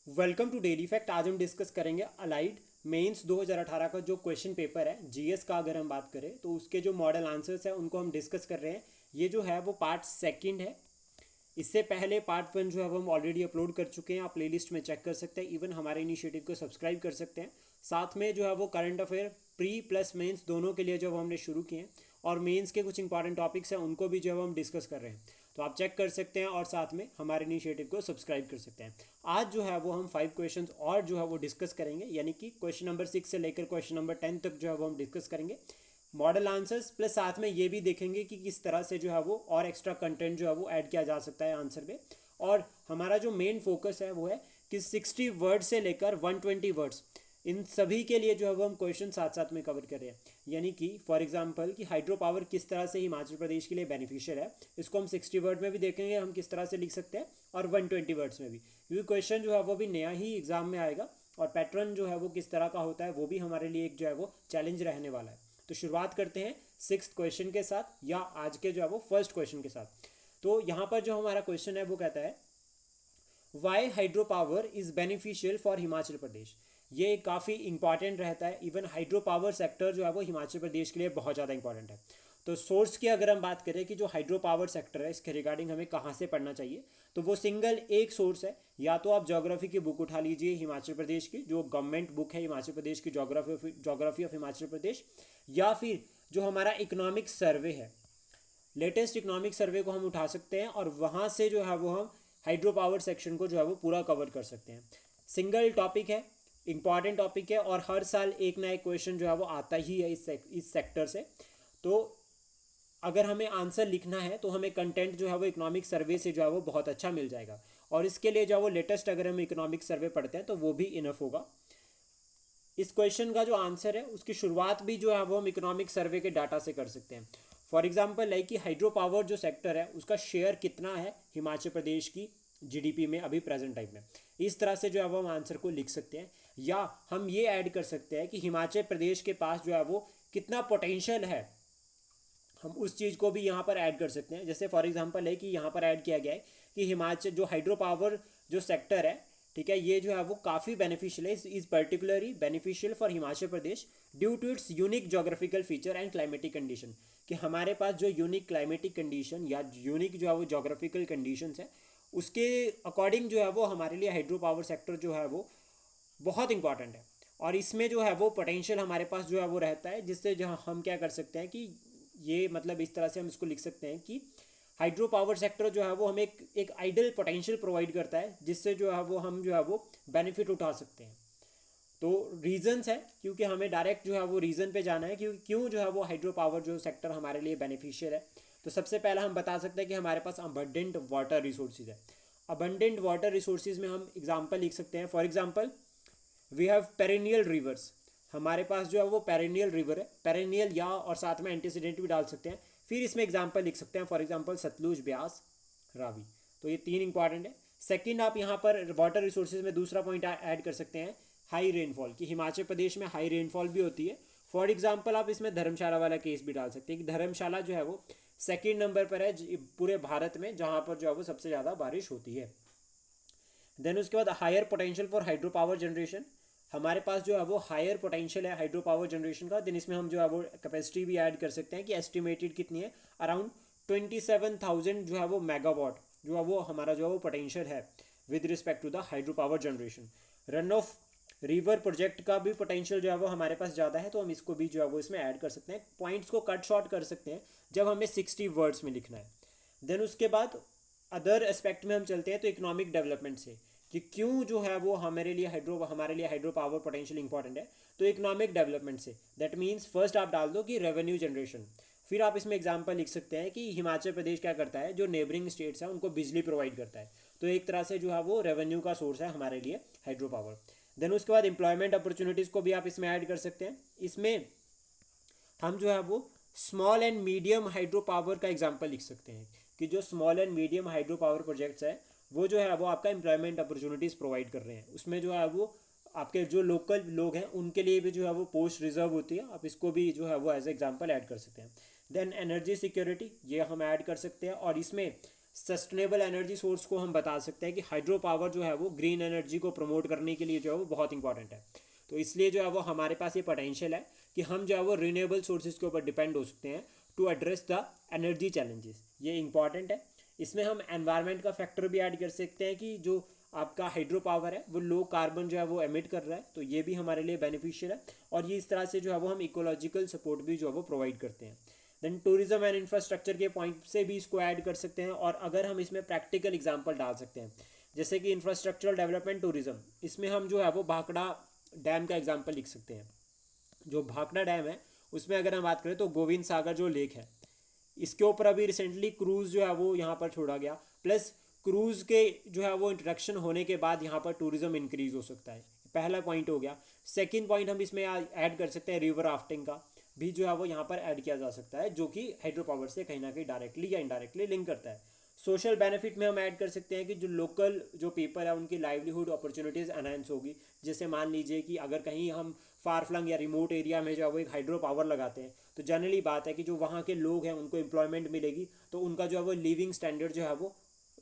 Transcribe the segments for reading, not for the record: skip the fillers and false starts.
Welcome to daily fact. आज हम discuss करेंगे अलाइड मेंस 2018 का जो क्वेश्चन पेपर है जीएस का। अगर हम बात करें तो उसके जो मॉडल आंसर्स है उनको हम डिस्कस कर रहे हैं। ये जो है वो पार्ट सेकंड है। इससे पहले पार्ट वन जो है वो हम ऑलरेडी अपलोड कर चुके हैं। आप प्लेलिस्ट में चेक कर सकते हैं। इवन हमारे इनिशिएटिव को सब्सक्राइब कर सकते हैं। साथ में जो है वो current affair pre plus mains दोनों के लिए जो वो हमने शुरू किए हैं, और मेंस के कुछ इंपॉर्टेंट टॉपिक्स हैं उनको भी जो है वो हम डिस्कस कर रहे हैं। तो आप चेक कर सकते हैं और साथ में हमारे इनिशिएटिव को सब्सक्राइब कर सकते हैं। आज जो है वो हम 5 क्वेश्चंस और जो है वो डिस्कस करेंगे, यानी कि क्वेश्चन नंबर 6 से लेकर क्वेश्चन नंबर 10 तक जो है वो हम डिस्कस करेंगे मॉडल आंसर्स। प्लस साथ में ये भी देखेंगे कि किस तरह से जो है वो और एक्स्ट्रा कंटेंट जो है वो ऐड किया जा सकता है आंसर में। और हमारा जो मेन फोकस है वो है कि 60 वर्ड से लेकर 120 वर्ड्स, इन सभी के लिए जो है वो हम क्वेश्चन साथ साथ में कवर कर रहे हैं। यानी कि फॉर एग्जांपल कि हाइड्रो पावर किस तरह से हिमाचल प्रदेश के लिए बेनिफिशियल है, इसको हम 60 वर्ड में भी देखेंगे हम किस तरह से लिख सकते हैं, और 120 वर्ड्स में भी, क्योंकि क्वेश्चन जो है वो भी नया ही एग्जाम में आएगा। और पैटर्न जो है वो किस तरह का होता है वो भी हमारे लिए एक जो है वो चैलेंज रहने वाला है। तो शुरुआत करते हैं 6th क्वेश्चन के साथ, या आज के जो है वो फर्स्ट क्वेश्चन के साथ। तो यहाँ पर जो हमारा क्वेश्चन है वो कहता है why hydro power is beneficial for Himachal Pradesh. ये काफ़ी इंपॉर्टेंट रहता है। इवन हाइड्रो पावर सेक्टर जो है वो हिमाचल प्रदेश के लिए बहुत ज़्यादा इंपॉर्टेंट है। तो सोर्स की अगर हम बात करें कि जो हाइड्रो पावर सेक्टर है इसके रिगार्डिंग हमें कहाँ से पढ़ना चाहिए, तो वो सिंगल एक सोर्स है। या तो आप ज्योग्राफी की बुक उठा लीजिए हिमाचल प्रदेश की, जो गवर्नमेंट बुक है हिमाचल प्रदेश की, ज्योग्राफी ऑफ हिमाचल प्रदेश, या फिर जो हमारा इकोनॉमिक सर्वे है, लेटेस्ट इकोनॉमिक सर्वे को हम उठा सकते हैं, और वहाँ से जो है वो हम हाइड्रो पावर सेक्शन को जो है वो पूरा कवर कर सकते हैं। सिंगल टॉपिक है, इंपॉर्टेंट टॉपिक है, और हर साल एक ना एक क्वेश्चन जो है वो आता ही है इस सेक्टर से। तो अगर हमें आंसर लिखना है तो हमें कंटेंट जो है वो इकोनॉमिक सर्वे से जो है वो बहुत अच्छा मिल जाएगा। और इसके लिए जो है वो लेटेस्ट अगर हम इकोनॉमिक सर्वे पढ़ते हैं तो वो भी इनफ होगा। इस क्वेश्चन का जो आंसर है उसकी शुरुआत भी जो है वो हम इकोनॉमिक सर्वे के डाटा से कर सकते हैं। फॉर एग्जांपल लाइक कि हाइड्रो पावर जो सेक्टर है उसका शेयर कितना है हिमाचल प्रदेश की जीडीपी में अभी प्रेजेंट टाइम में। इस तरह से जो है वो हम आंसर को लिख सकते हैं। या हम ये ऐड कर सकते हैं कि हिमाचल प्रदेश के पास जो है वो कितना पोटेंशियल है, हम उस चीज़ को भी यहाँ पर ऐड कर सकते हैं। जैसे फॉर एग्जांपल है कि यहाँ पर ऐड किया गया है कि हिमाचल जो हाइड्रो पावर जो सेक्टर है, ठीक है, ये जो है वो काफ़ी बेनिफिशियल है, is particularly beneficial for Himachal Pradesh due to its unique geographical feature and climatic condition. कि हमारे पास जो यूनिक क्लाइमेटिक कंडीशन या यूनिक जो है वो जोग्राफिकल कंडीशंस है उसके अकॉर्डिंग जो है वो हमारे लिए हाइड्रो पावर सेक्टर जो है वो बहुत इंपॉर्टेंट है। और इसमें जो है वो पोटेंशियल हमारे पास जो है वो रहता है, जिससे जो हम क्या कर सकते हैं कि ये मतलब इस तरह से हम इसको लिख सकते हैं कि हाइड्रो पावर सेक्टर जो है वो हमें एक आइडल पोटेंशियल प्रोवाइड करता है, जिससे जो है वो हम जो है वो बेनिफिट उठा सकते हैं। तो रीजंस है, क्योंकि हमें डायरेक्ट जो है वो रीज़न पे जाना है क्योंकि क्यों जो है वो हाइड्रो पावर जो सेक्टर हमारे लिए बेनिफिशियल है। तो सबसे पहला हम बता सकते हैं कि हमारे पास अबंडेंट वाटर रिसोर्सेज है। अबंडेंट वाटर रिसोर्सेज में हम एग्जांपल लिख सकते हैं। For example we have perennial rivers. हमारे पास जो है वो पेरेनियल रिवर है, पेरेनियल या और साथ में एंटीसीडेंट भी डाल सकते हैं। फिर इसमें एग्जांपल लिख सकते हैं, फॉर एग्जांपल सतलुज, ब्यास, रावी। तो ये 3 इंपॉर्टेंट है। सेकंड, आप यहाँ पर वाटर रिसोर्सेज में दूसरा पॉइंट ऐड कर सकते हैं हाई रेनफॉल, कि हिमाचल प्रदेश में हाई रेनफॉल भी होती है। फॉर एग्जाम्पल आप इसमें धर्मशाला वाला केस भी डाल सकते हैं कि धर्मशाला जो है वो सेकेंड नंबर पर है पूरे भारत में जहाँ पर जो है वो सबसे ज़्यादा बारिश होती है। देन उसके बाद higher potential for hydro power generation. हमारे पास जो है वो हायर पोटेंशियल है हाइड्रो पावर जनरेशन का। देन इसमें हम जो है वो कैपेसिटी भी ऐड कर सकते हैं कि एस्टिमेटेड कितनी है, अराउंड 27,000 जो है वो मेगावाट जो है वो हमारा जो है वो पोटेंशियल है with respect to the hydro power generation. Run of river project का भी पोटेंशियल जो है वो हमारे पास ज़्यादा है, तो हम इसको भी जो है वो इसमें ऐड कर सकते हैं। पॉइंट्स को कट शॉर्ट कर सकते हैं जब हमें 60 वर्ड्स में लिखना है। देन उसके बाद अदर एस्पेक्ट में हम चलते हैं तो इकोनॉमिक डेवलपमेंट से, कि क्यों जो है वो हमारे लिए हाइड्रो पावर पोटेंशियल इंपॉर्टेंट है। तो इकोनॉमिक डेवलपमेंट से, दैट मीन्स फर्स्ट आप डाल दो कि रेवेन्यू जनरेशन। फिर आप इसमें एग्जांपल लिख सकते हैं कि हिमाचल प्रदेश क्या करता है, जो नेबरिंग स्टेट्स हैं उनको बिजली प्रोवाइड करता है। तो एक तरह से जो है वो रेवेन्यू का सोर्स है हमारे लिए हाइड्रो पावर। देन उसके बाद एम्प्लॉयमेंट अपॉर्चुनिटीज़ को भी आप इसमें ऐड कर सकते हैं। इसमें हम जो है वो small and medium hydro power का एग्जांपल लिख सकते हैं कि जो small and medium hydro power projects है वो जो है वो आपका एम्प्लॉयमेंट अपॉर्चुनिटीज़ प्रोवाइड कर रहे हैं। उसमें जो है वो आपके जो लोकल लोग हैं उनके लिए भी जो है वो पोस्ट रिजर्व होती है, आप इसको भी जो है वो एज एग्जांपल ऐड कर सकते हैं। देन एनर्जी सिक्योरिटी, ये हम ऐड कर सकते हैं। और इसमें सस्टेनेबल एनर्जी सोर्स को हम बता सकते हैं कि हाइड्रो पावर जो है वो ग्रीन एनर्जी को प्रमोट करने के लिए जो है वो बहुत इंपॉर्टेंट है। तो इसलिए जो है वो हमारे पास ये पोटेंशियल है कि हम जो है वो रिन्यूएबल सोर्सेज के ऊपर डिपेंड हो सकते हैं to address the energy challenges. ये इंपॉर्टेंट है। इसमें हम एनवायरनमेंट का फैक्टर भी ऐड कर सकते हैं कि जो आपका हाइड्रो पावर है वो लो कार्बन जो है वो एमिट कर रहा है, तो ये भी हमारे लिए बेनिफिशियल है। और ये इस तरह से जो है वो हम इकोलॉजिकल सपोर्ट भी जो है वो प्रोवाइड करते हैं। देन टूरिज्म एंड इंफ्रास्ट्रक्चर के पॉइंट से भी इसको ऐड कर सकते हैं। और अगर हम इसमें प्रैक्टिकल एग्जांपल डाल सकते हैं, जैसे कि इंफ्रास्ट्रक्चरल डेवलपमेंट टूरिज्म, इसमें हम जो है वो भाखड़ा डैम का एग्जांपल लिख सकते हैं। जो भाखड़ा डैम है उसमें अगर हम बात करें तो गोविंद सागर जो लेक है, इसके ऊपर अभी रिसेंटली क्रूज़ जो है वो यहाँ पर छोड़ा गया, प्लस क्रूज़ के जो है वो इंट्रोडक्शन होने के बाद यहाँ पर टूरिज्म इंक्रीज़ हो सकता है। पहला पॉइंट हो गया। सेकंड पॉइंट हम इसमें ऐड कर सकते हैं रिवर राफ्टिंग का भी जो है वो यहाँ पर ऐड किया जा सकता है, जो कि हाइड्रो पावर से कहीं ना कहीं डायरेक्टली या इनडायरेक्टली लिंक करता है। सोशल बेनिफिट में हम ऐड कर सकते हैं कि जो लोकल जो पीपल है उनकी लाइवलीहुड अपॉर्चुनिटीज़ एनहांस होगी। जैसे मान लीजिए कि अगर कहीं हम फार फ्लंग या रिमोट एरिया में जो है वो एक हाइड्रो पावर लगाते हैं, तो जनरली बात है कि जो वहाँ के लोग हैं उनको एम्प्लॉयमेंट मिलेगी, तो उनका जो है वो लिविंग स्टैंडर्ड जो है वो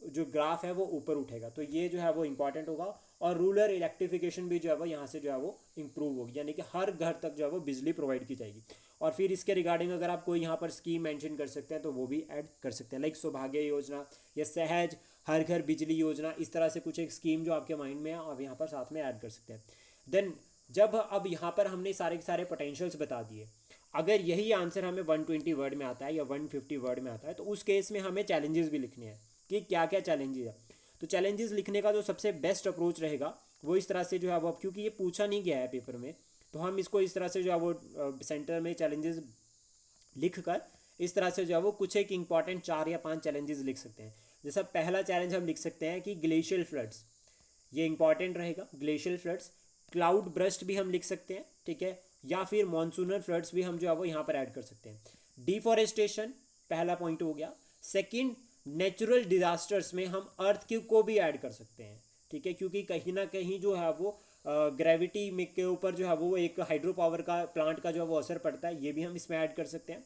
जो ग्राफ है वो ऊपर उठेगा। तो ये जो है वो इंपॉर्टेंट होगा। और रूरल इलेक्ट्रिफिकेशन भी जो है वो यहाँ से जो है वो इम्प्रूव होगी, यानी कि हर घर तक जो है वो बिजली प्रोवाइड की जाएगी। और फिर इसके रिगार्डिंग अगर आप कोई यहाँ पर स्कीम मेंशन कर सकते हैं तो वो भी ऐड कर सकते हैं, लाइक सौभाग्य योजना या सहज हर घर बिजली योजना, इस तरह से कुछ एक स्कीम जो आपके माइंड में है आप यहाँ पर साथ में ऐड कर सकते हैं। देन जब अब यहाँ पर हमने सारे के सारे पोटेंशियल्स बता दिए, अगर यही आंसर हमें 120 वर्ड में आता है या 150 वर्ड में आता है, तो उस केस में हमें चैलेंजेस भी लिखने हैं कि क्या क्या चैलेंजेस है। तो चैलेंजेस लिखने का जो सबसे बेस्ट अप्रोच रहेगा वो इस तरह से जो है वो, क्योंकि ये पूछा नहीं गया है पेपर में, तो हम इसको इस तरह से जो है वो सेंटर में चैलेंजेस लिख कर इस तरह से जो है वो कुछ एक इंपॉर्टेंट 4 या 5 चैलेंजेस लिख सकते हैं। जैसा पहला चैलेंज हम लिख सकते हैं कि ग्लेशियल फ्लड्स, ये इंपॉर्टेंट रहेगा। ग्लेशियल फ्लड्स, क्लाउड ब्रस्ट भी हम लिख सकते हैं, ठीक है, या फिर मॉनसूनल फ्लड्स भी हम जो है वो यहाँ पर ऐड कर सकते हैं। डिफॉरेस्टेशन पहला पॉइंट हो गया। सेकंड, नेचुरल डिजास्टर्स में हम अर्थक्वेक को भी ऐड कर सकते हैं, ठीक है, क्योंकि कहीं ना कहीं जो है वो ग्रेविटी में के ऊपर जो है वो एक हाइड्रो पावर का प्लांट का जो है वो असर पड़ता है, ये भी हम इसमें ऐड कर सकते हैं।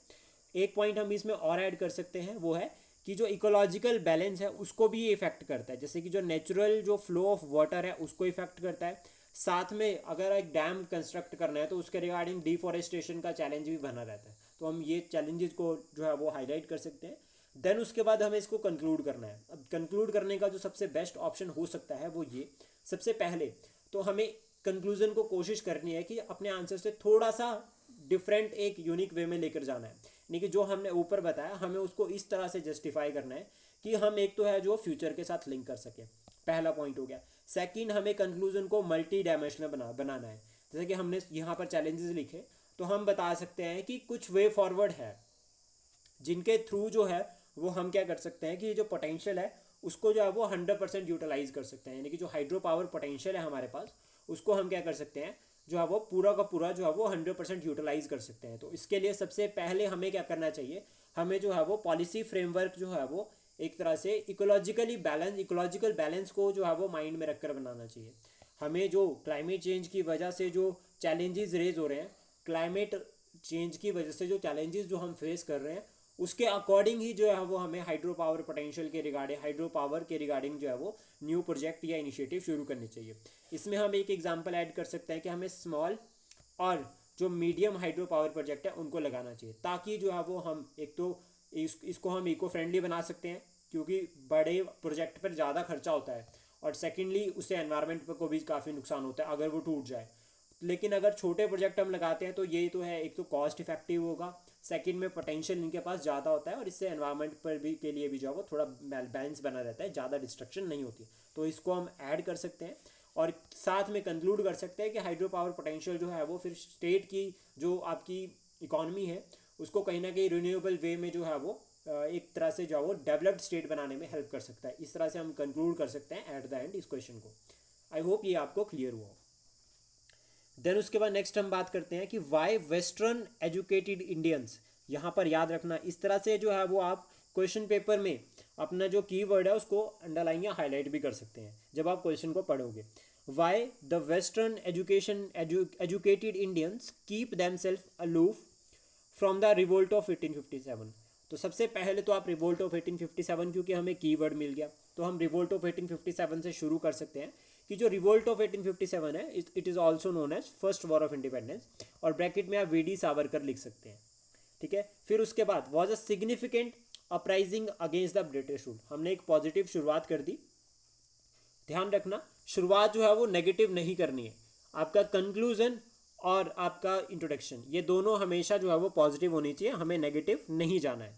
एक पॉइंट हम इसमें और ऐड कर सकते हैं, वो है कि जो इकोलॉजिकल बैलेंस है उसको भी ये इफेक्ट करता है, जैसे कि जो नेचुरल जो फ्लो ऑफ वाटर है उसको इफेक्ट करता है। साथ में अगर एक डैम कंस्ट्रक्ट करना है तो उसके रिगार्डिंग डिफॉरेस्टेशन का चैलेंज भी बना रहता है, तो हम ये चैलेंजेस को जो है वो हाईलाइट कर सकते हैं। देन उसके बाद हमें इसको कंक्लूड करना है। अब कंक्लूड करने का जो सबसे बेस्ट ऑप्शन हो सकता है वो ये, सबसे पहले तो हमें कंक्लूजन को कोशिश करनी है कि अपने आंसर से थोड़ा सा डिफरेंट एक यूनिक वे में लेकर जाना है, यानी कि जो हमने ऊपर बताया हमें उसको इस तरह से जस्टिफाई करना है कि हम एक तो है जो फ्यूचर के साथ लिंक कर सके, पहला पॉइंट हो गया। सेकंड, हमें कंक्लूजन को मल्टी डायमेंशनल बनाना है। जैसे कि हमने यहाँ पर चैलेंजेस लिखे, तो हम बता सकते हैं कि कुछ वे फॉरवर्ड है जिनके थ्रू जो है वो हम क्या कर सकते हैं कि जो पोटेंशियल है उसको जो है वो 100% यूटिलाइज कर सकते हैं, यानी कि जो हाइड्रो पावर पोटेंशियल है हमारे पास उसको हम क्या कर सकते हैं जो है वो पूरा का पूरा जो है वो 100% यूटिलाइज कर सकते हैं। तो इसके लिए सबसे पहले हमें क्या करना चाहिए, हमें जो है वो पॉलिसी फ्रेमवर्क जो है वो एक तरह से इकोलॉजिकल बैलेंस को जो है वो माइंड में रखकर बनाना चाहिए। हमें जो क्लाइमेट चेंज की वजह से जो चैलेंजेस रेज हो रहे हैं, क्लाइमेट चेंज की वजह से जो चैलेंजेस जो हम फेस कर रहे हैं उसके अकॉर्डिंग ही जो है वो हमें हाइड्रो पावर पोटेंशियल के रिगार्डिंग, हाइड्रो पावर के रिगार्डिंग जो है वो न्यू प्रोजेक्ट या इनिशिएटिव शुरू करने चाहिए। इसमें हम एक एग्जांपल ऐड कर सकते हैं कि हमें स्मॉल और जो मीडियम हाइड्रो पावर प्रोजेक्ट है उनको लगाना चाहिए, ताकि जो है वो हम एक तो इसको हम इको फ्रेंडली बना सकते हैं, क्योंकि बड़े प्रोजेक्ट पर ज़्यादा खर्चा होता है, और सेकेंडली उससे एनवायरनमेंट पर को भी काफ़ी नुकसान होता है अगर वो टूट जाए। लेकिन अगर छोटे प्रोजेक्ट हम लगाते हैं तो ये तो है, एक तो कॉस्ट इफेक्टिव होगा, सेकंड में पोटेंशियल इनके पास ज़्यादा होता है, और इससे एनवायरनमेंट पर भी के लिए भी जो है वो थोड़ा बैलेंस बना रहता है, ज़्यादा डिस्ट्रक्शन नहीं होती। तो इसको हम ऐड कर सकते हैं और साथ में कंक्लूड कर सकते हैं कि हाइड्रो पावर पोटेंशियल जो है वो फिर स्टेट की जो आपकी इकॉनमी है उसको कहीं ना कहीं रिन्यूएबल वे में जो है वो एक तरह से जो है वो डेवलप्ड स्टेट बनाने में हेल्प कर सकता है। इस तरह से हम कंक्लूड कर सकते हैं एट द एंड इस क्वेश्चन को। आई होप ये आपको क्लियर हुआ। देन उसके बाद नेक्स्ट हम बात करते हैं कि वाई वेस्टर्न एजुकेटेड इंडियंस, यहाँ पर याद रखना इस तरह से जो है वो आप क्वेश्चन पेपर में अपना जो कीवर्ड है उसको अंडरलाइन या हाईलाइट भी कर सकते हैं जब आप क्वेश्चन को पढ़ोगे। Why the western educated Indians keep themselves aloof from the revolt of 1857। तो सबसे पहले तो आप रिवोल्ट ऑफ 1857, क्योंकि हमें कीवर्ड मिल गया तो हम रिवोल्ट ऑफ 1857 से शुरू कर सकते हैं कि जो रिवोल्ट ऑफ 1857 है it is also known as first war of independence, और ब्रैकेट में आप वी डी सावरकर लिख सकते हैं। ठीक है, फिर उसके बाद was a significant uprising against the British rule, हमने एक पॉजिटिव शुरुआत कर दी। ध्यान रखना शुरुआत जो है वो नेगेटिव नहीं करनी है, आपका कंक्लूजन और आपका इंट्रोडक्शन ये दोनों हमेशा जो है वो पॉजिटिव होनी चाहिए, हमें नेगेटिव नहीं जाना है।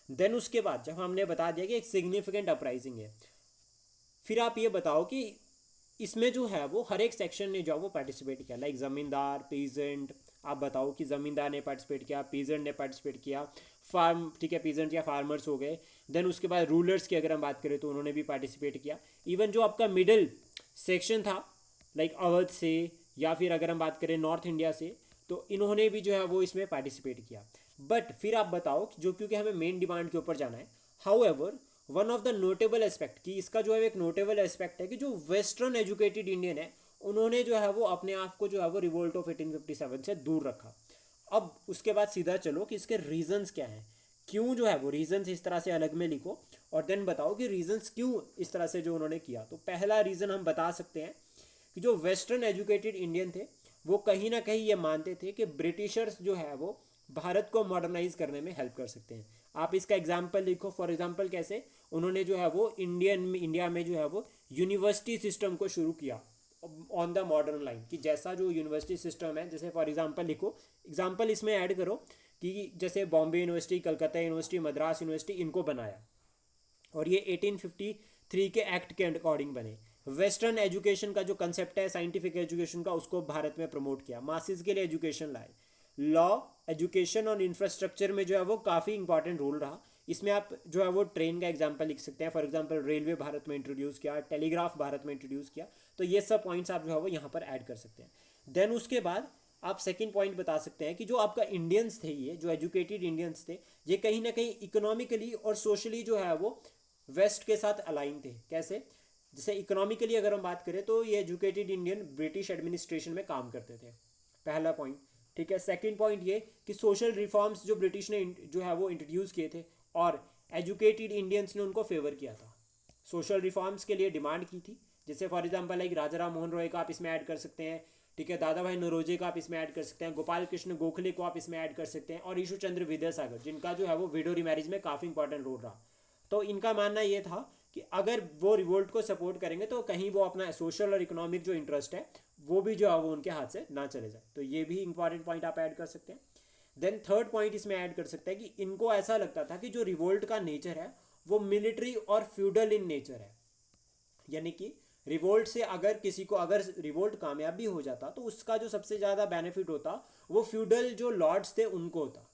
देन उसके बाद जब हमने बता दिया कि एक सिग्निफिकेंट अपराइजिंग है, फिर आप ये बताओ कि इसमें जो है वो हर एक सेक्शन ने जो है वो पार्टिसिपेट किया, लाइक ज़मींदार, पीजेंट, आप बताओ कि ज़मींदार ने पार्टिसिपेट किया, पीजेंट ने पार्टिसिपेट किया, फार्म, ठीक है, पीजेंट या फार्मर्स हो गए। देन उसके बाद रूलर्स की अगर हम बात करें तो उन्होंने भी पार्टिसिपेट किया। इवन जो आपका मिडिल सेक्शन था लाइक अवध से या फिर अगर हम बात करें नॉर्थ इंडिया से, तो इन्होंने भी जो है वो इसमें पार्टिसिपेट किया। बट फिर आप बताओ जो, क्योंकि हमें मेन डिमांड के ऊपर जाना है, how ever one of the notable aspect, कि इसका जो है एक नोटेबल एस्पेक्ट है कि जो वेस्टर्न एजुकेटेड इंडियन है उन्होंने जो है वो अपने आप को जो है वो रिवोल्ट ऑफ 1857 से दूर रखा। अब उसके बाद सीधा चलो कि इसके रीजंस क्या हैं, क्यों जो है वो रीजंस इस तरह से अलग में लिखो और देन बताओ कि रीजंस क्यों इस तरह से जो उन्होंने किया। तो पहला रीज़न हम बता सकते हैं कि जो वेस्टर्न एजुकेटेड इंडियन थे वो कहीं ना कहीं ये मानते थे कि ब्रिटिशर्स जो है वो भारत को मॉडर्नाइज करने में हेल्प कर सकते हैं। आप इसका एग्जाम्पल लिखो, फॉर एग्जाम्पल कैसे उन्होंने जो है वो इंडिया में जो है वो यूनिवर्सिटी सिस्टम को शुरू किया ऑन द मॉडर्न लाइन, कि जैसा जो यूनिवर्सिटी सिस्टम है, जैसे फॉर एग्जांपल लिखो, एग्जांपल इसमें ऐड करो कि जैसे Bombay university, Calcutta university, Madras university, इनको बनाया और ये 1853 के एक्ट के अकॉर्डिंग बने। वेस्टर्न एजुकेशन का जो कंसेप्ट है साइंटिफिक एजुकेशन का, उसको भारत में प्रमोट किया, मासिस के लिए एजुकेशन लाए। लॉ, एजुकेशन और इंफ्रास्ट्रक्चर में जो है वो काफ़ी इंपॉर्टेंट रोल रहा। इसमें आप जो है वो ट्रेन का एग्जांपल लिख सकते हैं, फॉर एग्जांपल रेलवे भारत में इंट्रोड्यूस किया, टेलीग्राफ भारत में इंट्रोड्यूस किया, तो ये सब पॉइंट्स आप जो है वो यहाँ पर ऐड कर सकते हैं। देन उसके बाद आप सेकंड पॉइंट बता सकते हैं कि जो आपका इंडियंस थे, ये जो एजुकेटेड इंडियंस थे, ये कहीं ना कहीं इकोनॉमिकली और सोशली जो है वो वेस्ट के साथ अलाइन थे। कैसे? जैसे इकोनॉमिकली अगर हम बात करें तो ये एजुकेटेड इंडियन ब्रिटिश एडमिनिस्ट्रेशन में काम करते थे, पहला पॉइंट। ठीक है, सेकंड पॉइंट ये कि सोशल रिफॉर्म्स जो ब्रिटिश ने जो है वो इंट्रोड्यूस किए थे और एजुकेटेड इंडियंस ने उनको फेवर किया था, सोशल रिफॉर्म्स के लिए डिमांड की थी। जैसे फॉर एग्जांपल लाइक राजा राम मोहन रॉय का आप इसमें ऐड कर सकते हैं, ठीक है, दादा भाई नौरोजी का आप इसमें ऐड कर सकते हैं, गोपाल कृष्ण गोखले को आप इसमें ऐड कर सकते हैं, और ईशु चंद्र विद्यासागर, जिनका जो है वो विडो रिमैरिज में काफ़ी इंपॉर्टेंट रोल रहा। तो इनका मानना ये था कि अगर वो रिवोल्ट को सपोर्ट करेंगे तो कहीं वो अपना सोशल और इकोनॉमिक जो इंटरेस्ट है वो भी जो है वो उनके हाथ से ना चले जाए। तो ये भी इंपॉर्टेंट पॉइंट आप ऐड कर सकते हैं। देन थर्ड पॉइंट इसमें ऐड कर सकते हैं कि इनको ऐसा लगता था कि जो रिवोल्ट का नेचर है वो मिलिट्री और फ्यूडल इन नेचर है, यानी कि रिवोल्ट से अगर किसी को, अगर रिवोल्ट कामयाब भी हो जाता तो उसका जो सबसे ज़्यादा बेनिफिट होता वो फ्यूडल जो लॉर्ड्स थे उनको होता।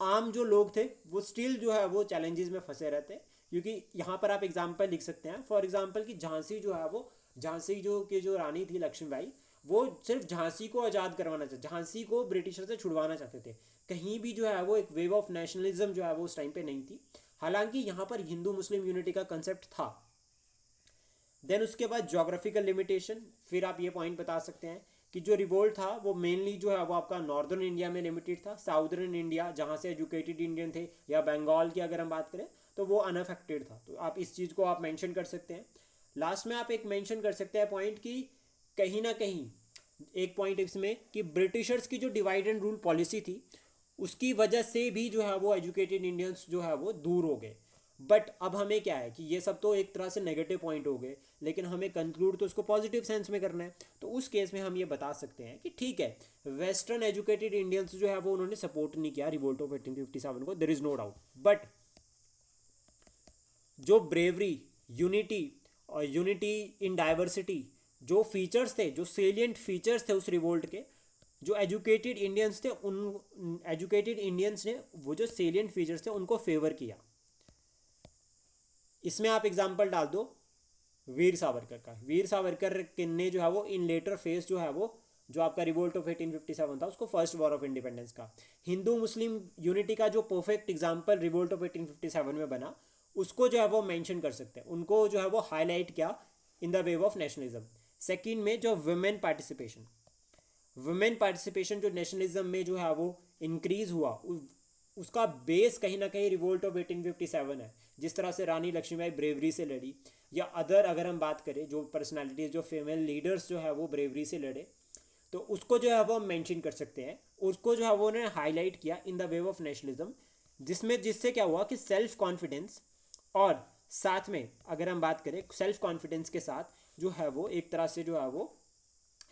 आम जो लोग थे वो स्टिल जो है वो चैलेंजेस में फंसे रहते, क्योंकि यहाँ पर आप एग्जांपल लिख सकते हैं, फॉर एग्जांपल कि झांसी जो है वो, झांसी जो की जो रानी थी लक्ष्मीबाई, वो सिर्फ झांसी को आज़ाद करवाना चाहते, झांसी को ब्रिटिशर से छुड़वाना चाहते थे। कहीं भी जो है वो एक वेव ऑफ नेशनलिज्म जो है वो उस टाइम पे नहीं थी, हालांकि यहाँ पर हिंदू मुस्लिम यूनिटी का कंसेप्ट था। देन उसके बाद जोग्राफिकल लिमिटेशन, फिर आप ये पॉइंट बता सकते हैं कि जो रिवोल्ट था वो मेनली जो है वो आपका नॉर्दर्न इंडिया में लिमिटेड था, साउदर्न इंडिया जहाँ से एजुकेटेड इंडियन थे या बंगाल की अगर हम बात करें तो वो अनअफेक्टेड था। तो आप इस चीज़ को आप मेंशन कर सकते हैं। लास्ट में आप एक मेंशन कर सकते हैं पॉइंट कि कहीं ना कहीं एक पॉइंट इसमें कि ब्रिटिशर्स की जो डिवाइड एंड रूल पॉलिसी थी उसकी वजह से भी जो है वो एजुकेटेड इंडियंस जो है वो दूर हो गए। बट अब हमें क्या है कि ये सब तो एक तरह से नेगेटिव पॉइंट हो गए, लेकिन हमें कंक्लूड तो उसको पॉजिटिव सेंस में करना है। तो उस केस में हम ये बता सकते हैं कि ठीक है, वेस्टर्न एजुकेटेड इंडियंस जो है वो उन्होंने सपोर्ट नहीं किया रिवोल्ट ऑफ 1857 को, there is no doubt. But जो ब्रेवरी, यूनिटी और यूनिटी इन डाइवर्सिटी जो फीचर्स थे, जो सेलियंट फीचर्स थे उस रिवोल्ट के, जो एजुकेटेड इंडियंस थे उन एजुकेटेड इंडियंस ने वो जो सेलियंट फीचर्स थे उनको फेवर किया। इसमें आप एग्जांपल डाल दो वीर सावरकर का। वीर सावरकर ने जो है वो इन लेटर फेज जो है वो जो आपका रिवोल्ट ऑफ 1857 था उसको फर्स्ट वॉर ऑफ इंडिपेंडेंस का, हिंदू मुस्लिम यूनिटी का जो परफेक्ट एग्जांपल रिवोल्ट ऑफ 1857 में बना, उसको जो है वो मेंशन कर सकते हैं, उनको जो है वो हाईलाइट किया in the wave of nationalism. Second में जो वुमेन पार्टिसिपेशन जो नेशनलिज्म में जो है वो इंक्रीज हुआ, उसका बेस कहीं ना कहीं रिवोल्ट ऑफ 1857 है, जिस तरह से रानी लक्ष्मीबाई ब्रेवरी से लड़ी, या अदर अगर हम बात करें जो पर्सनालिटीज जो फीमेल लीडर्स जो है वो ब्रेवरी से लड़े, तो उसको जो है वो हम मेंशन कर सकते हैं। उसको जो है वो उन्होंने हाईलाइट किया in the wave of nationalism, जिसमें जिससे क्या हुआ कि सेल्फ कॉन्फिडेंस, और साथ में अगर हम बात करें सेल्फ कॉन्फिडेंस के साथ जो है वो एक तरह से जो है वो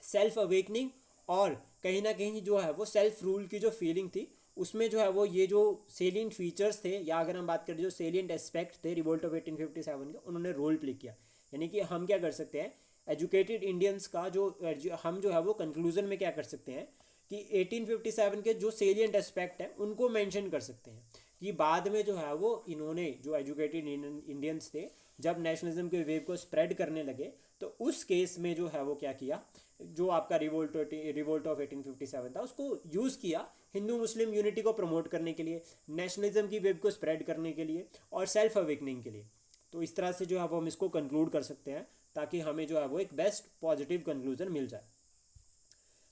सेल्फ अवेकनिंग, और कहीं ना कहीं जो है वो सेल्फ रूल की जो फीलिंग थी, उसमें जो है वो ये जो सेलियंट फीचर्स थे, या अगर हम बात करें जो सेलियंट एस्पेक्ट थे रिवोल्ट ऑफ 1857 के, उन्होंने रोल प्ले किया। यानी कि हम क्या कर सकते हैं, एजुकेटेड इंडियंस का जो हम जो है वो कंक्लूजन में क्या कर सकते हैं कि 1857 के जो सेलियंट एस्पेक्ट है उनको मेंशन कर सकते हैं, कि बाद में जो है वो इन्होंने जो एजुकेटेड इंडियंस थे जब नेशनलिज्म के वेव को स्प्रेड करने लगे, तो उस केस में जो है वो क्या किया, जो आपका रिवोल्ट ऑफ 1857 था उसको यूज़ किया हिंदू मुस्लिम यूनिटी को प्रमोट करने के लिए, नेशनलिज्म की वेव को स्प्रेड करने के लिए, और सेल्फ अवेकनिंग के लिए। तो इस तरह से जो है वो हम इसको कंक्लूड कर सकते हैं, ताकि हमें जो है वो एक बेस्ट पॉजिटिव कंक्लूजन मिल जाए।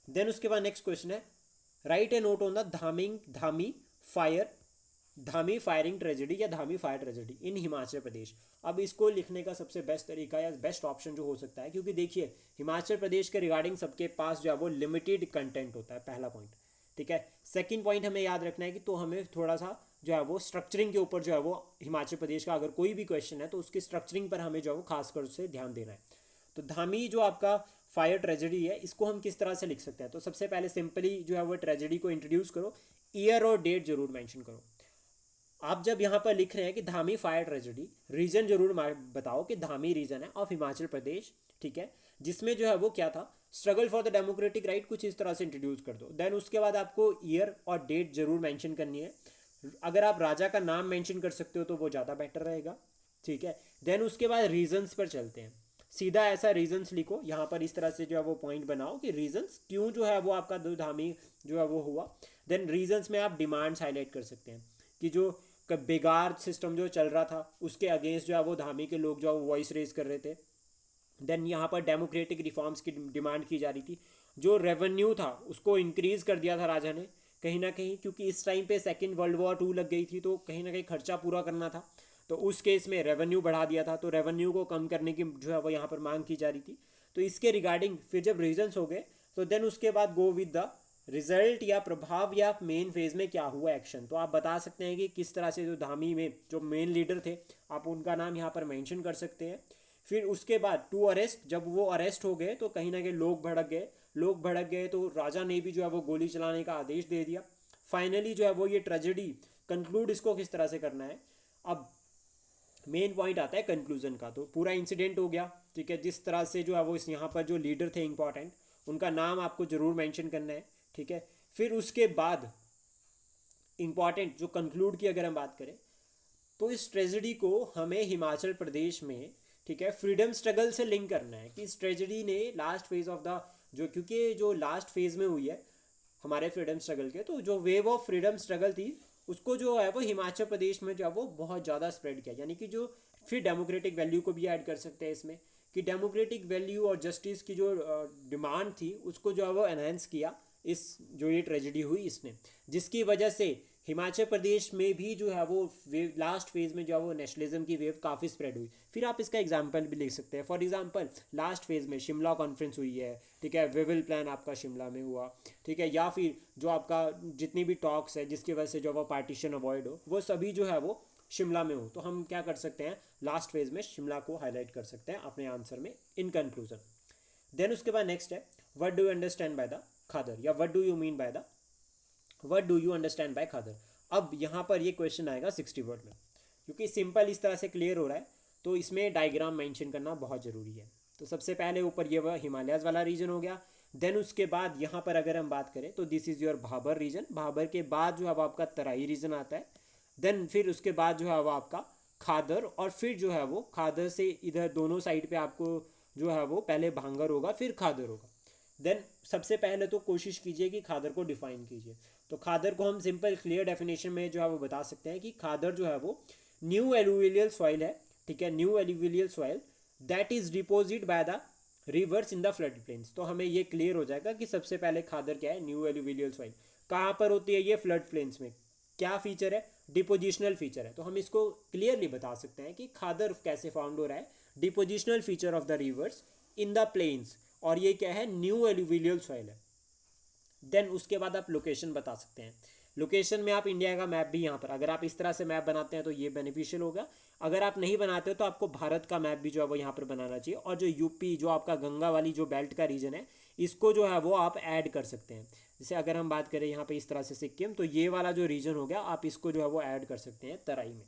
देन उसके बाद नेक्स्ट क्वेश्चन है, right A note on the Dhami firing tragedy या धामी फायर ट्रेजेडी इन हिमाचल प्रदेश। अब इसको लिखने का सबसे बेस्ट तरीका या बेस्ट ऑप्शन जो हो सकता है, क्योंकि देखिए हिमाचल प्रदेश के रिगार्डिंग सबके पास जो है वो लिमिटेड कंटेंट होता है, पहला पॉइंट, ठीक है। सेकंड पॉइंट हमें याद रखना है कि तो हमें थोड़ा सा जो है वो स्ट्रक्चरिंग के ऊपर जो है वो हिमाचल प्रदेश का अगर कोई भी क्वेश्चन है तो उसकी स्ट्रक्चरिंग पर हमें जो है वो खासकर से ध्यान देना है। तो धामी जो आपका फायर ट्रेजेडी है, इसको हम किस तरह से लिख सकते हैं, तो सबसे पहले सिंपली जो है वो ट्रेजेडी को इंट्रोड्यूस करो, ईयर और डेट जरूर मेंशन करो। आप जब यहाँ पर लिख रहे हैं कि धामी फायर ट्रेजेडी, रीजन जरूर बताओ कि धामी रीजन है ऑफ हिमाचल प्रदेश, ठीक है, जिसमें जो है वो क्या था, struggle for the democratic right, कुछ इस तरह से इंट्रोड्यूस कर दो। देन उसके बाद आपको ईयर और डेट जरूर मेंशन करनी है। अगर आप राजा का नाम मेंशन कर सकते हो तो वो ज़्यादा बेटर रहेगा, ठीक है। देन उसके बाद रीजंस पर चलते हैं, सीधा ऐसा रीजंस लिखो यहाँ पर, इस तरह से जो है वो पॉइंट बनाओ कि रीजंस क्यों जो है वो आपका दो धामी जो है वो हुआ। देन रीजंस में आप डिमांड्स हाईलाइट कर सकते हैं कि जो बेगार सिस्टम जो चल रहा था उसके अगेंस्ट जो है वो धामी के लोग जो है वो वॉइस रेज कर रहे थे। देन यहाँ पर डेमोक्रेटिक रिफॉर्म्स की डिमांड की जा रही थी, जो रेवेन्यू था उसको इंक्रीज कर दिया था राजा ने कहीं ना कहीं, क्योंकि इस टाइम पे सेकेंड वर्ल्ड वॉर 2 लग गई थी, तो कहीं ना कहीं खर्चा पूरा करना था, तो उस केस में रेवेन्यू बढ़ा दिया था, तो रेवेन्यू को कम करने की जो है वो यहाँ पर मांग की जा रही थी। तो इसके रिगार्डिंग फिर जब रीजंस हो गए तो देन उसके बाद गो विद द रिजल्ट या प्रभाव या मेन फेज में क्या हुआ एक्शन। तो आप बता सकते हैं कि किस तरह से जो धामी में जो मेन लीडर थे आप उनका नाम यहाँ पर मेंशन कर सकते हैं। फिर उसके बाद टू अरेस्ट, जब वो अरेस्ट हो गए तो कहीं ना कहीं लोग भड़क गए तो राजा ने भी जो है वो गोली चलाने का आदेश दे दिया। फाइनली जो है वो ये ट्रेजेडी कंक्लूड इसको किस तरह से करना है। अब मेन पॉइंट आता है कंक्लूजन का, तो पूरा इंसिडेंट हो गया, ठीक है, जिस तरह से जो है वो इस यहाँ पर जो लीडर थे इंपॉर्टेंट उनका नाम आपको जरूर मेंशन करना है, ठीक है। फिर उसके बाद इंपॉर्टेंट जो कंक्लूड की अगर हम बात करें तो इस ट्रेजेडी को हमें हिमाचल प्रदेश में, ठीक है, फ्रीडम स्ट्रगल से लिंक करना है कि इस ट्रेजेडी ने लास्ट फेज ऑफ द जो, क्योंकि जो लास्ट फेज में हुई है हमारे फ्रीडम स्ट्रगल के, तो जो वेव ऑफ फ्रीडम स्ट्रगल थी उसको जो है वो हिमाचल प्रदेश में जो है वो बहुत ज़्यादा स्प्रेड किया। यानी कि जो फिर डेमोक्रेटिक वैल्यू को भी ऐड कर सकते हैं इसमें, कि डेमोक्रेटिक वैल्यू और जस्टिस की जो डिमांड थी उसको जो है वो एनहेंस किया इस जो ये ट्रेजेडी हुई इसने, जिसकी वजह से हिमाचल प्रदेश में भी जो है वो वेव लास्ट फेज में जो है वो नेशनलिज्म की वेव काफ़ी स्प्रेड हुई। फिर आप इसका एग्जांपल भी लिख सकते हैं, फॉर एग्जांपल लास्ट फेज में शिमला कॉन्फ्रेंस हुई है, ठीक है, विविल प्लान आपका शिमला में हुआ, ठीक है, या फिर जो आपका जितनी भी टॉक्स है जिसकी वजह से जो वो पार्टीशन अवॉइड हो वो सभी जो है वो शिमला में हो। तो हम क्या कर सकते हैं, लास्ट फेज में शिमला को हाईलाइट कर सकते हैं अपने आंसर में इन कंक्लूजन। देन उसके बाद नेक्स्ट है, what do you understand by the khadar, या what do you mean by the what do you understand by khadar. अब यहाँ पर ये क्वेश्चन आएगा 60 वर्ड में, क्योंकि सिंपल इस तरह से क्लियर हो रहा है तो इसमें डायग्राम मेंशन करना बहुत ज़रूरी है। तो सबसे पहले ऊपर ये वह हिमालयाज़ वाला रीजन हो गया। देन उसके बाद यहाँ पर अगर हम बात करें तो this is your Bhabar region, Bhabar के बाद जो है वो आपका तराई रीजन आता है। देन फिर उसके बाद जो है वो आपका खादर, और फिर जो है वो खादर से इधर दोनों साइड पे आपको जो है वो पहले भांगर होगा फिर खादर होगा। देन सबसे पहले तो कोशिश कीजिए कि खादर को डिफाइन कीजिए। तो खादर को हम सिंपल क्लियर डेफिनेशन में जो है वो बता सकते हैं कि खादर जो है वो न्यू एलुवियल सॉइल है, ठीक है, new alluvial soil that is deposit by the rivers in the flood plains. तो हमें ये क्लियर हो जाएगा कि सबसे पहले खादर क्या है, न्यू एलुवियल सॉइल कहाँ पर होती है, ये फ्लड प्लेन्स में, क्या फीचर है, डिपोजिशनल फीचर है। तो हम इसको क्लियरली बता सकते हैं कि खादर कैसे फाउंड हो रहा है, depositional feature of the rivers in the plains, और ये क्या है, न्यू एलुवियल सॉइल है। देन उसके बाद आप लोकेशन बता सकते हैं। लोकेशन में आप इंडिया का मैप भी यहाँ पर, अगर आप इस तरह से मैप बनाते हैं तो ये बेनिफिशियल होगा। अगर आप नहीं बनाते हो तो आपको भारत का मैप भी जो है वो यहाँ पर बनाना चाहिए, और जो यूपी, जो आपका गंगा वाली जो बेल्ट का रीजन है, इसको जो है वो आप ऐड कर सकते हैं। जैसे अगर हम बात करें यहाँ पे इस तरह से सिक्किम, तो ये वाला जो रीजन हो गया, आप इसको जो है वो ऐड कर सकते हैं तराई में,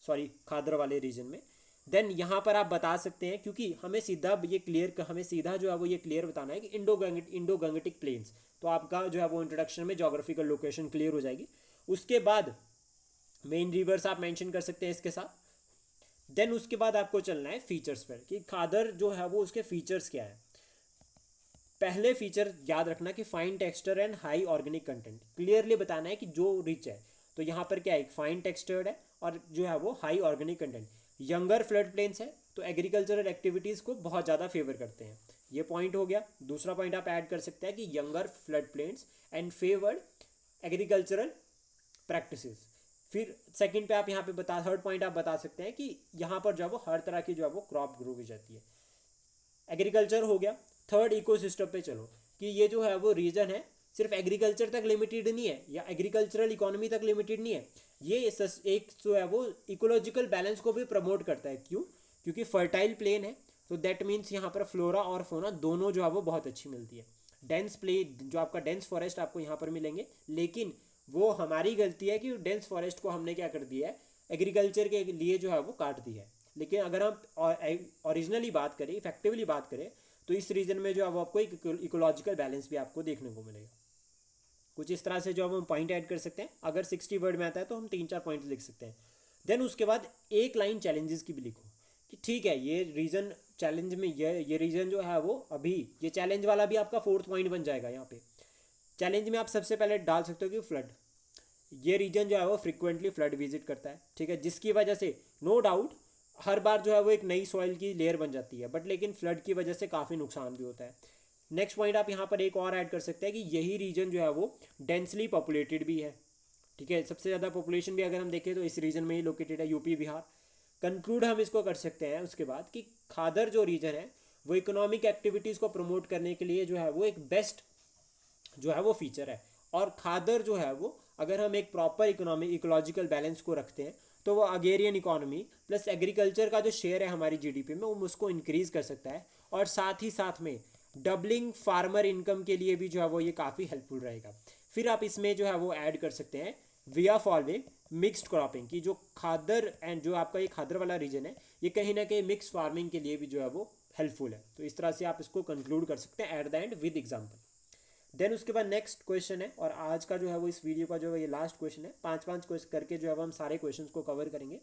सॉरी खादर वाले रीजन में। देन यहाँ पर आप बता सकते हैं, क्योंकि हमें सीधा ये क्लियर, हमें सीधा जो है वो ये क्लियर बताना है कि इंडो गंगटिक प्लेन्स, तो आपका जो है वो इंट्रोडक्शन में जोग्राफिकल लोकेशन क्लियर हो जाएगी। उसके बाद मेन रिवर्स आप मेंशन कर सकते हैं इसके साथ। देन उसके बाद आपको चलना है फीचर्स पर, कि खादर जो है वो उसके फीचर्स क्या है। पहले फीचर याद रखना कि fine texture and high organic content, clearly बताना है कि जो रिच है, तो यहाँ पर क्या है, फाइन टेक्सचर्ड है और जो है वो high organic content. Younger flood plains है तो एग्रीकल्चरल एक्टिविटीज़ को बहुत ज़्यादा फेवर करते हैं, ये पॉइंट हो गया। दूसरा पॉइंट आप ऐड कर सकते हैं कि younger flood plains and favoured agricultural practices. फिर सेकंड पे आप यहाँ पे थर्ड पॉइंट आप बता सकते हैं कि यहाँ पर जो है वो हर तरह की जो है वो क्रॉप ग्रो की जाती है। एग्रीकल्चर हो गया। थर्ड इकोसिस्टम पे चलो, कि ये जो है वो रीजन है सिर्फ एग्रीकल्चर तक लिमिटेड नहीं है, या एग्रीकल्चरल इकोनॉमी तक लिमिटेड नहीं है, ये एक जो है वो इकोलॉजिकल बैलेंस को भी प्रमोट करता है। क्यों? क्योंकि फर्टाइल प्लेन है, तो दैट मीन्स यहाँ पर फ्लोरा और फोना दोनों जो है वो बहुत अच्छी मिलती है। डेंस प्लेन, जो आपका डेंस फॉरेस्ट आपको यहाँ पर मिलेंगे, लेकिन वो हमारी गलती है कि डेंस फॉरेस्ट को हमने क्या कर दिया है, एग्रीकल्चर के लिए जो है वो काट दिया है। लेकिन अगर हम ओरिजिनली बात करें, इफेक्टिवली बात करें, तो इस रीजन में जो है वो आपको एक इकोलॉजिकल बैलेंस भी आपको देखने को मिलेगा। कुछ इस तरह से जो हम पॉइंट ऐड कर सकते हैं। अगर 60 वर्ड में आता है तो हम 3-4 पॉइंट लिख सकते हैं। देन उसके बाद एक लाइन चैलेंजेस की भी लिखो, कि ठीक है ये रीजन चैलेंज में, ये रीजन जो है वो अभी ये चैलेंज वाला भी आपका 4th पॉइंट बन जाएगा। यहाँ पे चैलेंज में आप सबसे पहले डाल सकते हो कि फ्लड, ये रीजन जो है वो फ्रिक्वेंटली फ्लड विजिट करता है, ठीक है, जिसकी वजह से नो डाउट हर बार जो है वो एक नई सॉइल की लेयर बन जाती है, बट लेकिन फ्लड की वजह से काफ़ी नुकसान भी होता है। नेक्स्ट पॉइंट आप यहाँ पर एक और ऐड कर सकते हैं कि यही रीजन जो है वो डेंसली पॉपुलेटेड भी है, ठीक है, सबसे ज़्यादा पॉपुलेशन भी अगर हम देखें तो इस रीजन में ही लोकेटेड है, यूपी बिहार। कंक्लूड हम इसको कर सकते हैं उसके बाद कि खादर जो रीजन है वो इकोनॉमिक एक्टिविटीज़ को प्रमोट करने के लिए जो है वो एक बेस्ट जो है वो फीचर है। और खादर जो है वो, अगर हम एक प्रॉपर इकोलॉजिकल बैलेंस को रखते हैं, तो वो अगेरियन इकोनॉमी प्लस एग्रीकल्चर का जो शेयर है हमारी जीडीपी में, वो उसको इंक्रीज़ कर सकता है, और साथ ही साथ में डबलिंग फार्मर इनकम के लिए भी जो है वो ये काफ़ी हेल्पफुल रहेगा। फिर आप इसमें जो है वो ऐड कर सकते हैं विया फॉलोइंग मिक्स्ड क्रॉपिंग की, जो खादर एंड जो आपका ये खादर वाला रीजन है, ये कहीं ना कहीं मिक्स फार्मिंग के लिए भी जो है वो हेल्पफुल है। तो इस तरह से आप इसको कंक्लूड कर सकते हैं at the end with example. Then उसके बाद नेक्स्ट क्वेश्चन है, और आज का जो है वो इस वीडियो का जो है ये लास्ट क्वेश्चन है। 5-5 क्वेश्चन करके जो है वो हम सारे क्वेश्चंस को कवर करेंगे।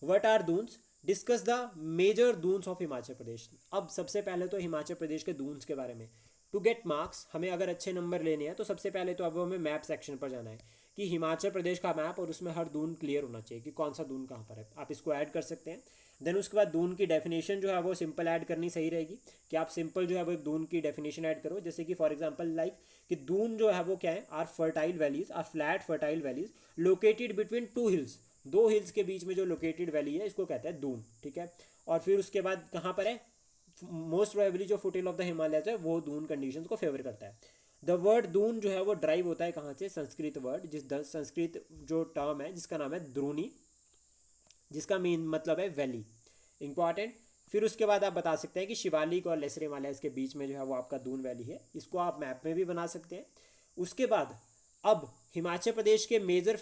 What are duns, discuss the major duns of Himachal Pradesh. अब सबसे पहले तो हिमाचल प्रदेश के दून्स के बारे में, टू गेट मार्क्स, हमें अगर अच्छे नंबर लेने हैं तो सबसे पहले तो अब हमें मैप सेक्शन पर जाना है कि हिमाचल प्रदेश का मैप, और उसमें हर दून क्लियर होना चाहिए कि कौन सा दून कहाँ पर है। आप इसको ऐड कर सकते हैं। देन उसके बाद दून की डेफिनेशन जो है वो सिंपल ऐड करनी सही रहेगी, कि आप सिंपल जो है वो एक दून की डेफिनेशन ऐड करो, जैसे कि फॉर एग्जांपल लाइक कि दून जो है वो क्या है, are fertile valleys, are flat fertile valleys located between 2 hills, 2 hills के बीच में जो लोकेटेड वैली है इसको कहते हैं दून, ठीक है। और फिर उसके बाद कहाँ पर है, मोस्ट प्रोबेबली जो foot hill of the Himalayas है वो दून कंडीशंस को फेवर करता है। द वर्ड दून जो है वो ड्राइव होता है कहाँ से, संस्कृत वर्ड, संस्कृत जो टर्म है जिसका नाम है द्रोणी, जिसका मेन मतलब है वैली, इंपॉर्टेंट। फिर उसके बाद आप बता सकते हैं कि शिवालिक और लेसर हिमालयस के बीच में जो है वो आपका दून वैली है, इसको आप मैप में भी बना सकते हैं। उसके बाद अब हिमाचल प्रदेश के मेजर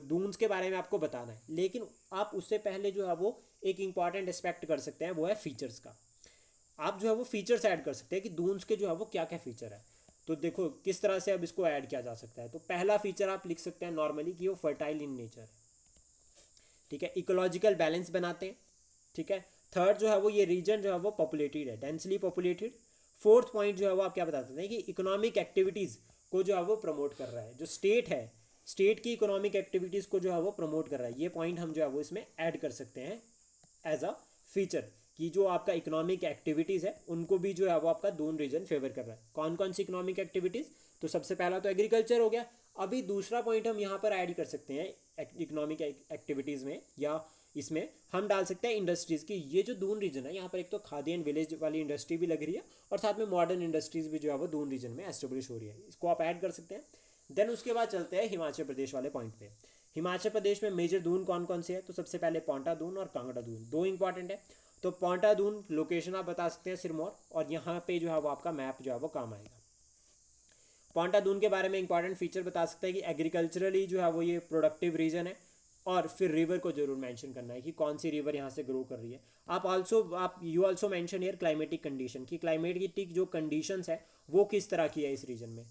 दून्स के बारे में आपको बताना है, लेकिन आप उससे पहले जो है वो एक इंपॉर्टेंट एस्पेक्ट कर सकते हैं, वो है फीचर्स का। आप जो है वो फीचर्स ऐड कर सकते हैं कि दून्स के जो है वो क्या क्या फीचर है। तो देखो किस तरह से अब इसको ऐड किया जा सकता है। तो पहला फीचर आप लिख सकते हैं नॉर्मली कि वो फर्टाइल इन नेचर, ठीक है, इकोलॉजिकल बैलेंस बनाते हैं, ठीक है। थर्ड जो है वो ये रीजन जो है वो पॉपुलेटेड है, डेंसली पॉपुलेटेड। फोर्थ पॉइंट जो है वो आप क्या बता सकते हैं कि इकोनॉमिक एक्टिविटीज़ को जो है वो प्रमोट कर रहा है, जो स्टेट है, स्टेट की इकोनॉमिक एक्टिविटीज़ को जो है वो प्रमोट कर रहा है। ये पॉइंट हम जो है वो इसमें ऐड कर सकते हैं एज अ फीचर, कि जो आपका इकोनॉमिक एक्टिविटीज़ है उनको भी जो है वो आपका दून रीजन फेवर कर रहा है। कौन कौन सी इकोनॉमिक एक्टिविटीज़, तो सबसे पहला तो एग्रीकल्चर हो गया। अभी दूसरा पॉइंट हम यहाँ पर ऐड कर सकते हैं इकोनॉमिक एक्टिविटीज़ में, या इसमें हम डाल सकते हैं इंडस्ट्रीज़ की। ये जो दून रीजन है, यहाँ पर एक तो खादी एंड विलेज वाली इंडस्ट्री भी लग रही है और साथ में मॉडर्न इंडस्ट्रीज़ भी जो है वो दून रीजन में एस्टेब्लिश हो रही है, इसको आप ऐड कर सकते हैं। देन उसके बाद चलते हैं हिमाचल प्रदेश वाले पॉइंट पे। हिमाचल प्रदेश में मेजर दून कौन कौन से हैं? तो सबसे पहले पांवटा दून और कांगड़ा दून, दो इंपॉर्टेंट है। तो पांवटा दून लोकेशन आप बता सकते हैं सिरमौर, और यहाँ पे जो है वो आपका मैप जो है वो काम आएगा। पांवटा दून के बारे में इंपॉर्टेंट फीचर बता सकते हैं कि एग्रीकल्चरली जो है वो ये प्रोडक्टिव रीजन है, और फिर रिवर को जरूर मेंशन करना है कि कौन सी रिवर यहाँ से ग्रो कर रही है। आप you also mention here climatic condition, कि क्लाइमेटिक जो कंडीशंस है वो किस तरह की है इस रीजन में,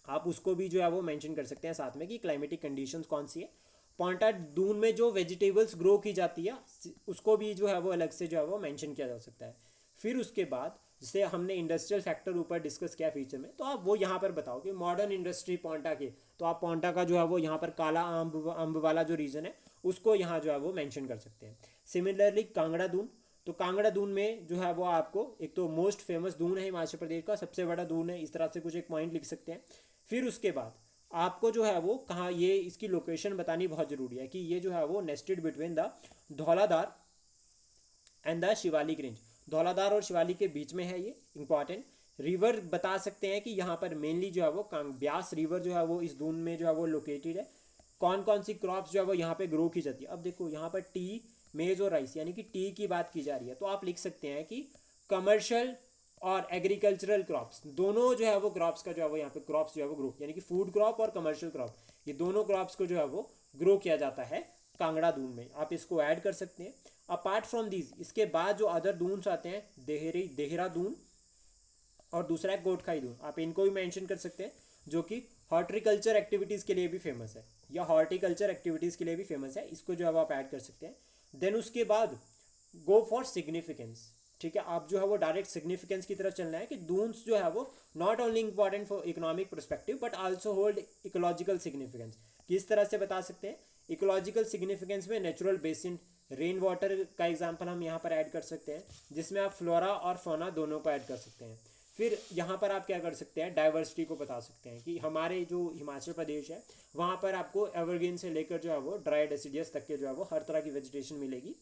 आप उसको भी जो है वो मेंशन कर सकते हैं साथ में कि क्लाइमेटिक कंडीशंस कौन सी है। पांवटा दून में जो वेजिटेबल्स ग्रो की जाती है उसको भी जो है वो अलग से जो है वो मेंशन किया जा सकता है। फिर उसके बाद जैसे हमने इंडस्ट्रियल फैक्टर ऊपर डिस्कस किया फीचर में, तो आप वो यहाँ पर बताओ कि मॉडर्न इंडस्ट्री पांवटा के, तो आप पांवटा का जो है वो यहाँ पर काला अम्ब वाला जो रीजन है उसको यहाँ जो है वो मेंशन कर सकते हैं। सिमिलरली कांगड़ा दून, तो कांगड़ा दून में जो है वो आपको एक तो मोस्ट फेमस दून है हिमाचल प्रदेश का, सबसे बड़ा दून है, इस तरह से कुछ एक पॉइंट लिख सकते हैं। फिर उसके बाद आपको जो है वो कहाँ, ये इसकी लोकेशन बतानी बहुत ज़रूरी है कि ये जो है वो nested between the Dhauladhar and the Shivalik range, Dhauladhar और शिवालिक के बीच में है ये, इंपॉर्टेंट। रिवर बता सकते हैं कि यहाँ पर मेनली जो है वो ब्यास रिवर जो है वो इस दून में जो है वो लोकेटेड है। कौन कौन सी क्रॉप्स जो है वो यहाँ पे ग्रो की जाती है, अब देखो यहाँ पर टी, मेज और राइस, यानी कि टी की बात की जा रही है, तो आप लिख सकते हैं कि कमर्शियल और एग्रीकल्चरल क्रॉप्स दोनों जो है वो क्रॉप्स का जो है वो यहाँ पे क्रॉप्स जो है वो ग्रो, यानी कि फूड क्रॉप और कमर्शियल क्रॉप, ये दोनों क्रॉप्स को जो है वो ग्रो किया जाता है कांगड़ा दून में, आप इसको ऐड कर सकते हैं। अपार्ट फ्रॉम दीज, इसके बाद जो अदर दून्स आते हैं, देहरा दून और दूसरा है कोटखाई दून, आप इनको भी मेंशन कर सकते हैं, जो कि हॉर्टिकल्चर एक्टिविटीज़ के लिए भी फेमस है, या हॉर्टिकल्चर एक्टिविटीज़ के लिए भी फेमस है, इसको जो है वो आप ऐड कर सकते हैं। देन उसके बाद गो फॉर सिग्निफिकेंस, ठीक है, आप जो है वो डायरेक्ट सिग्निफिकेंस की तरफ चलना है कि दून्स जो है वो not only important for economic perspective but also hold ecological significance. किस तरह से बता सकते हैं? इकोलॉजिकल सिग्निफिकेंस में नेचुरल बेसिन, रेन वाटर का एग्जाम्पल हम यहाँ पर ऐड कर सकते हैं, जिसमें आप फ्लोरा और फौना दोनों को ऐड कर सकते हैं। फिर यहाँ पर आप क्या कर सकते हैं, डाइवर्सिटी को बता सकते हैं कि हमारे जो हिमाचल प्रदेश है वहाँ पर आपको एवरग्रीन से लेकर जो है वो ड्राई डेसिडियस तक के जो है वो हर तरह की वेजिटेशन मिलेगी।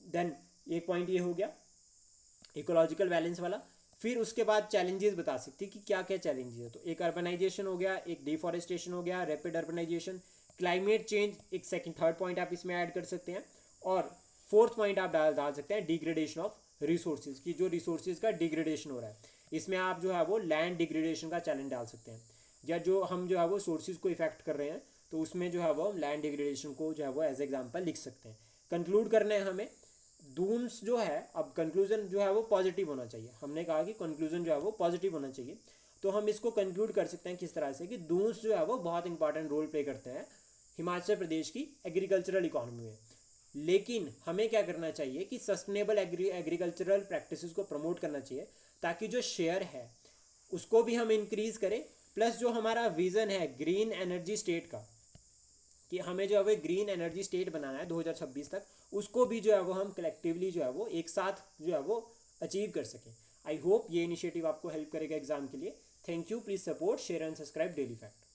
देन एक पॉइंट ये हो गया इकोलॉजिकल बैलेंस वाला। फिर उसके बाद चैलेंजेस बता सकते हैं कि क्या क्या चैलेंजेस है, तो एक अर्बनाइजेशन हो गया, एक डिफॉरेस्टेशन हो गया, रैपिड अर्बनाइजेशन, क्लाइमेट चेंज, एक सेकंड थर्ड पॉइंट आप इसमें ऐड कर सकते हैं, और फोर्थ पॉइंट आप डाल सकते हैं डिग्रेडेशन ऑफ रिसोर्सेज की, जो रिसोर्सेज का डिग्रेडेशन हो रहा है, इसमें आप जो है वो लैंड डिग्रेडेशन का चैलेंज डाल सकते हैं, या जो हम जो है वो सोर्सेज को इफेक्ट कर रहे हैं तो उसमें जो है वो लैंड डिग्रेडेशन को जो है वो एज एग्जाम्पल लिख सकते हैं। कंक्लूड करना है हमें, दून्स जो है, अब कंक्लूजन जो है वो पॉजिटिव होना चाहिए, हमने कहा कि कंक्लूजन जो है वो पॉजिटिव होना चाहिए, तो हम इसको कंक्लूड कर सकते हैं किस तरह से कि दून्स जो है वो बहुत इंपॉर्टेंट रोल प्ले करते हैं हिमाचल प्रदेश की एग्रीकल्चरल इकोनॉमी में। लेकिन हमें क्या करना चाहिए कि सस्टेनेबल एग्रीकल्चरल प्रैक्टिसेस को प्रमोट करना चाहिए, ताकि जो शेयर है उसको भी हम इंक्रीज करें, प्लस जो हमारा विजन है ग्रीन एनर्जी स्टेट का, कि हमें जो है वो ग्रीन एनर्जी स्टेट बनाना है 2026 तक, उसको भी जो है वो हम कलेक्टिवली जो है वो एक साथ जो है वो अचीव कर सकें। आई होप ये इनिशिएटिव आपको हेल्प करेगा एग्जाम के लिए। Thank you, please support, share and subscribe daily fact.